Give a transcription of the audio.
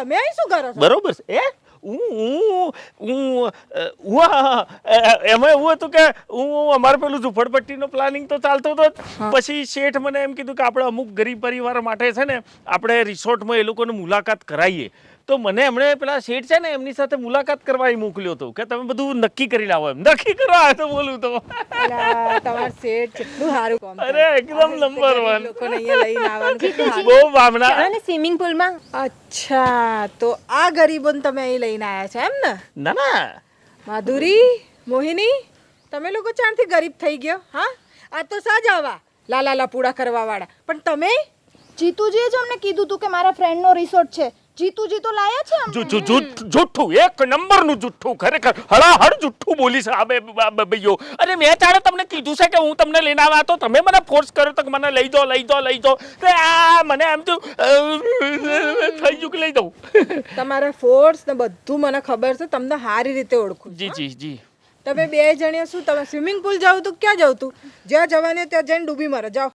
તમે અહીં શું કરો છો? બરોબર છે એ એમાં એવું હતું કે અમારે પેલું ઝુંપડપટ્ટીનો પ્લાનિંગ તો ચાલતો હતો પછી શેઠ મને એમ કીધું કે આપણે અમુક ગરીબ પરિવાર માટે છે ને આપણે રિસોર્ટમાં એ લોકોને મુલાકાત કરાવીએ તો મને એમણે પેલા શેઠ છે ને એમની સાથે મુલાકાત કરવા મોકલ્યો હતો કે તમે બધું નક્કી કરીને આવો એમ નક્કી કરવા આવ્યો તો બોલું તો અલા, તમાર શેઠ કેટલું સારું કામ કરે. અરે એકદમ નંબર વન લોકોને અહીંયા લઈને આવવાનું કેટલું સારું. બહુ ભાવના અને સ્વિમિંગ પુલમાં અચ્છા તો આ ગરીબોને તમે અહીં લઈને આવ્યા છો એમ ને? ના ના માધુરી, મોહિની, તમે લોકો ચાણથી ગરીબ થઈ ગયો? હા, આ તો સજાવા લાલા લપુડા કરવા વાળા, પણ તમે જીતુજીએ જ અમને કીધું તું કે મારા ફ્રેન્ડનો રિસોર્ટ છે. જીતુજી તો લાયા છે અમને. જુઠ્ઠું એક નંબરનું જુઠ્ઠું ખરેખર હળાહળ જુઠ્ઠું બોલી છે આ ભાઈઓ. અરે મેં તારે તમને કીધું છે કે હું તમને લઈને આવ્યા તો તમે મને ફોર્સ કર્યો તો કે મને લઈ જાઓ તો આ મને એમ તો થઈ ગયું કે લઈ દઉં. તમારા ફોર્સ ને બધું મને ખબર છે, તમને સારી રીતે ઓળખું છું. જી તમે બે જણ્યા શું તમે સ્વિમિંગ પુલ જાવ તો ક્યાં જાવ તું? જ્યાં જવાને ત્યાં જઈને ડૂબી મારો જાઓ.